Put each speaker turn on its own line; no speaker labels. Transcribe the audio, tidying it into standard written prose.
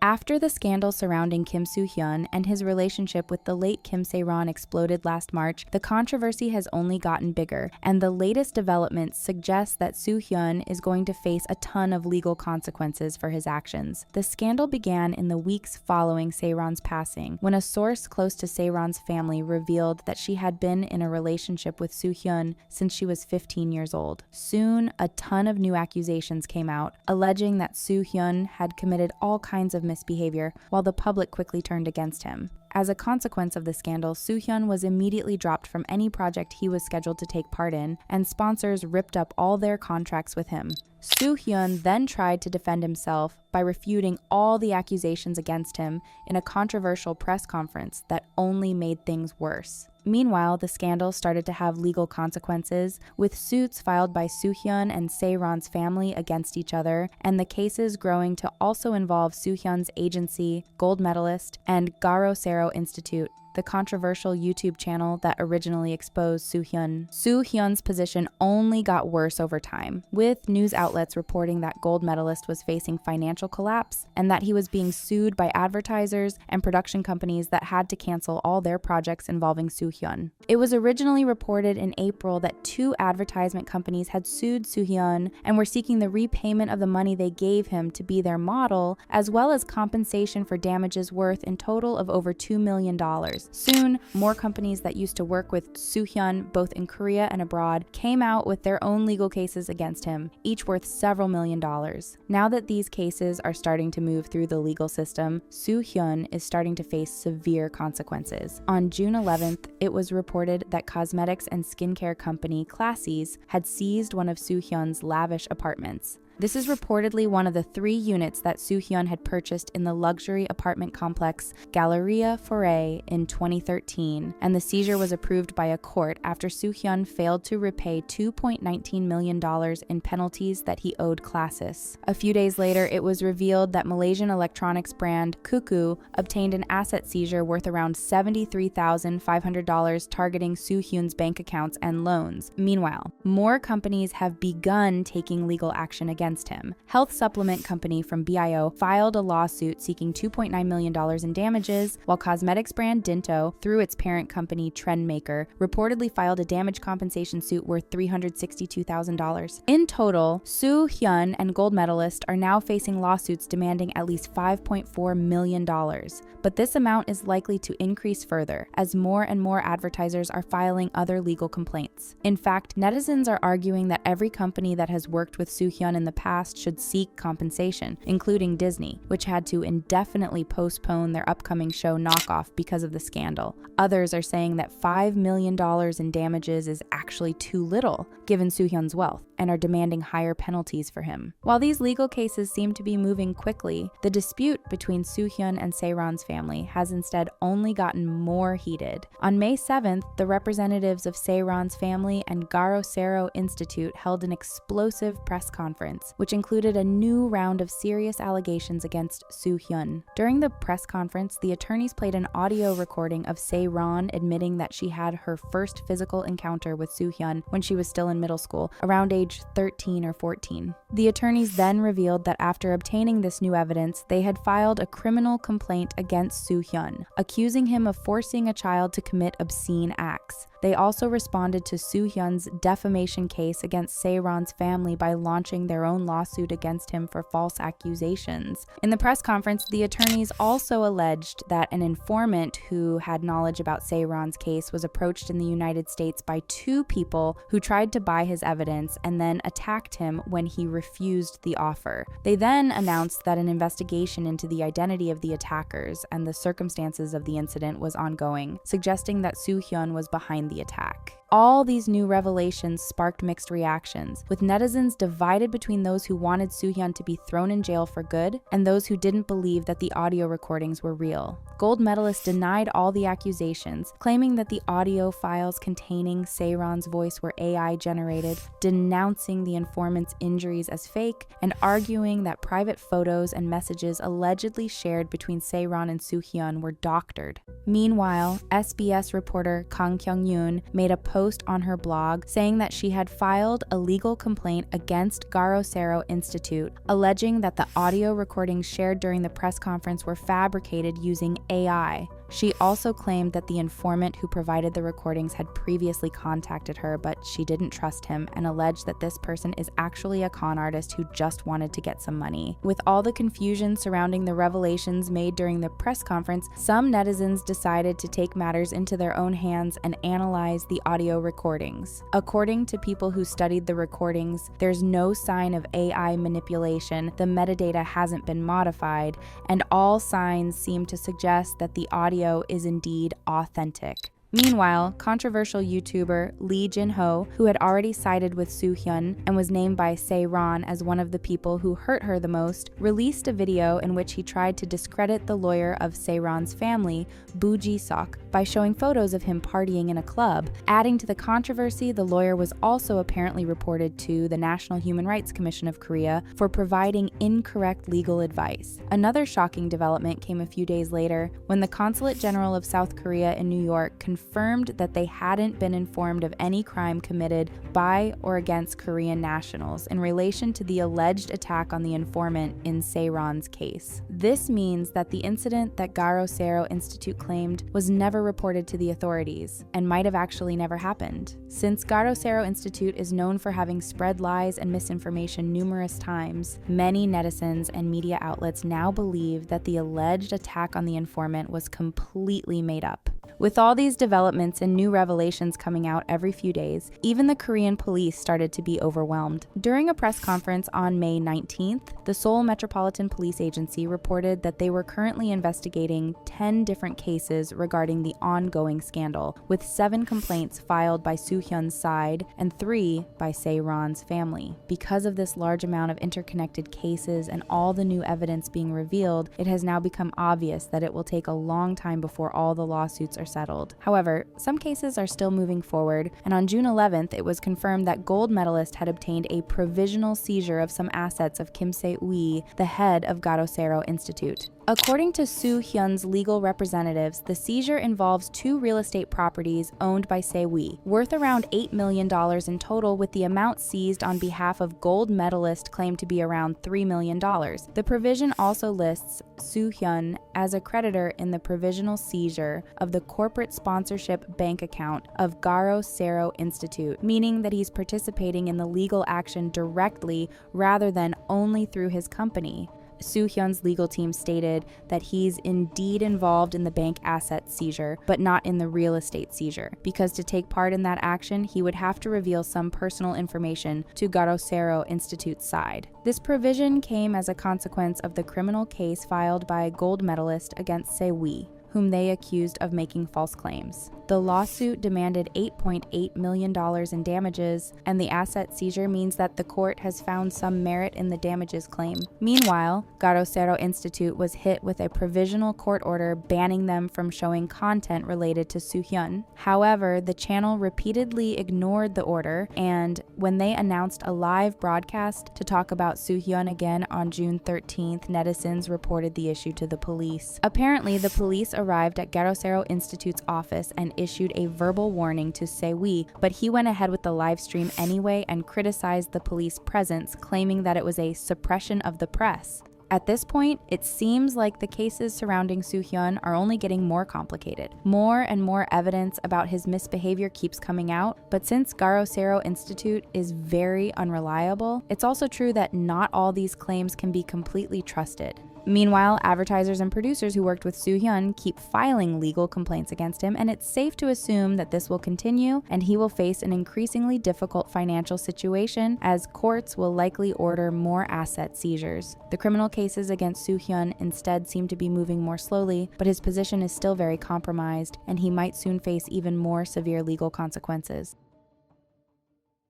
After the scandal surrounding Kim Soo Hyun and his relationship with the late Kim Sae Ron exploded last March, the controversy has only gotten bigger, and the latest developments suggest that Soo Hyun is going to face a ton of legal consequences for his actions. The scandal began in the weeks following Sae Ron's passing, when a source close to Sae Ron's family revealed that she had been in a relationship with Soo Hyun since she was 15 years old. Soon, a ton of new accusations came out, alleging that Soo Hyun had committed all kinds of misbehavior, while the public quickly turned against him. As a consequence of the scandal, Soo Hyun was immediately dropped from any project he was scheduled to take part in, and sponsors ripped up all their contracts with him. Soo Hyun then tried to defend himself by refuting all the accusations against him in a controversial press conference that only made things worse. Meanwhile, the scandal started to have legal consequences, with suits filed by Soo Hyun and Sae Ron's family against each other, and the cases growing to also involve Soo Hyun's agency, gold medalist, and Garo Sero Institute, the controversial YouTube channel that originally exposed Soo Hyun. Soo Hyun's position only got worse over time, with news outlets reporting that gold medalist was facing financial collapse and that he was being sued by advertisers and production companies that had to cancel all their projects involving Soo Hyun. It was originally reported in April that 2 advertisement companies had sued Soo Hyun and were seeking the repayment of the money they gave him to be their model, as well as compensation for damages worth in total of over $2 million. Soon, more companies that used to work with Soo Hyun, both in Korea and abroad, came out with their own legal cases against him, each worth several $million. Now that these cases are starting to move through the legal system, Soo Hyun is starting to face severe consequences. On June 11th, it was reported that cosmetics and skincare company Classies had seized one of Soo Hyun's lavish apartments. This is reportedly one of the 3 units that Soo Hyun had purchased in the luxury apartment complex Galleria Foray in 2013, and the seizure was approved by a court after Soo Hyun failed to repay $2.19 million in penalties that he owed Classies. A few days later, it was revealed that Malaysian electronics brand Cuckoo obtained an asset seizure worth around $73,500 targeting Soo Hyun's bank accounts and loans. Meanwhile, more companies have begun taking legal action against him. Health supplement company from BIO filed a lawsuit seeking $2.9 million in damages, while cosmetics brand Dinto, through its parent company Trendmaker, reportedly filed a damage compensation suit worth $362,000. In total, Soo Hyun and gold medalist are now facing lawsuits demanding at least $5.4 million. But this amount is likely to increase further, as more and more advertisers are filing other legal complaints. In fact, netizens are arguing that every company that has worked with Soo Hyun in the past should seek compensation, including Disney, which had to indefinitely postpone their upcoming show Knockoff because of the scandal. Others are saying that $5 million in damages is actually too little, given Soo Hyun's wealth, and are demanding higher penalties for him. While these legal cases seem to be moving quickly, the dispute between Soo Hyun and Sae Ron's family has instead only gotten more heated. On May 7th, the representatives of Sae Ron's family and Garo Sero Institute held an explosive press conference, which included a new round of serious allegations against Soo Hyun. During the press conference, the attorneys played an audio recording of Sae Ron admitting that she had her first physical encounter with Soo Hyun when she was still in middle school, around age 13 or 14. The attorneys then revealed that after obtaining this new evidence, they had filed a criminal complaint against Soo Hyun, accusing him of forcing a child to commit obscene acts. They also responded to Soo Hyun's defamation case against Sae Ron's family by launching their own lawsuit against him for false accusations. In the press conference, the attorneys also alleged that an informant who had knowledge about Sae Ron's case was approached in the United States by 2 people who tried to buy his evidence and then attacked him when he refused the offer. They then announced that an investigation into the identity of the attackers and the circumstances of the incident was ongoing, suggesting that Soo Hyun was behind the attack. All these new revelations sparked mixed reactions, with netizens divided between those who wanted Soo Hyun to be thrown in jail for good and those who didn't believe that the audio recordings were real. Gold medalist denied all the accusations, claiming that the audio files containing Sae Ron's voice were AI generated, denouncing the informant's injuries as fake, and arguing that private photos and messages allegedly shared between Sae Ron and Soo Hyun were doctored. Meanwhile, SBS reporter Kang Kyung-yoon made a post on her blog saying that she had filed a legal complaint against Garo Sero Institute, alleging that the audio recordings shared during the press conference were fabricated using AI. She also claimed that the informant who provided the recordings had previously contacted her, but she didn't trust him, and alleged that this person is actually a con artist who just wanted to get some money. With all the confusion surrounding the revelations made during the press conference, some netizens decided to take matters into their own hands and analyze the audio recordings. According to people who studied the recordings, there's no sign of AI manipulation, the metadata hasn't been modified, and all signs seem to suggest that the audio is indeed authentic. Meanwhile, controversial YouTuber Lee Jin-ho, who had already sided with Soo Hyun and was named by Sae Ron as one of the people who hurt her the most, released a video in which he tried to discredit the lawyer of Sae Ron's family, Boo Ji-sok, by showing photos of him partying in a club. Adding to the controversy, the lawyer was also apparently reported to the National Human Rights Commission of Korea for providing incorrect legal advice. Another shocking development came a few days later when the Consulate General of South Korea in New York confirmed that they hadn't been informed of any crime committed by or against Korean nationals in relation to the alleged attack on the informant in Sae Ron's case. This means that the incident that Garo Sero Institute claimed was never reported to the authorities and might have actually never happened. Since Garo Sero Institute is known for having spread lies and misinformation numerous times, many netizens and media outlets now believe that the alleged attack on the informant was completely made up. With all these developments and new revelations coming out every few days, even the Korean police started to be overwhelmed. During a press conference on May 19th, the Seoul Metropolitan Police Agency reported that they were currently investigating 10 different cases regarding the ongoing scandal, with 7 complaints filed by Soo Hyun's side and 3 by Sae Ron's family. Because of this large amount of interconnected cases and all the new evidence being revealed, it has now become obvious that it will take a long time before all the lawsuits are settled. However, some cases are still moving forward, and on June 11th, it was confirmed that gold medalist had obtained a provisional seizure of some assets of Kim Sae Ron, the head of Garo Sero Institute. According to Soo Hyun's legal representatives, the seizure involves 2 real estate properties owned by Sae Ron, worth around $8 million in total, with the amount seized on behalf of gold medalist claimed to be around $3 million. The provision also lists Soo Hyun as a creditor in the provisional seizure of the corporate sponsorship bank account of Garo Sero Institute, meaning that he's participating in the legal action directly rather than only through his company. Soo Hyun's legal team stated that he's indeed involved in the bank asset seizure, but not in the real estate seizure, because to take part in that action, he would have to reveal some personal information to Garo Sero Institute's side. This provision came as a consequence of the criminal case filed by a gold medalist against Sae Ron, whom they accused of making false claims. The lawsuit demanded $8.8 million in damages, and the asset seizure means that the court has found some merit in the damages claim. Meanwhile, Garo Sero Institute was hit with a provisional court order banning them from showing content related to Soo Hyun. However, the channel repeatedly ignored the order, and when they announced a live broadcast to talk about Soo Hyun again on June 13th, netizens reported the issue to the police. Apparently, the police arrived at Garo Sero Institute's office and issued a verbal warning to Sae Ron, but he went ahead with the live stream anyway and criticized the police presence, claiming that it was a suppression of the press. At this point, it seems like the cases surrounding Soo Hyun are only getting more complicated. More and more evidence about his misbehavior keeps coming out, but since Garo Sero Institute is very unreliable, it's also true that not all these claims can be completely trusted. Meanwhile, advertisers and producers who worked with Soo Hyun keep filing legal complaints against him, and it's safe to assume that this will continue and he will face an increasingly difficult financial situation as courts will likely order more asset seizures. The criminal cases against Soo Hyun instead seem to be moving more slowly, but his position is still very compromised, and he might soon face even more severe legal consequences.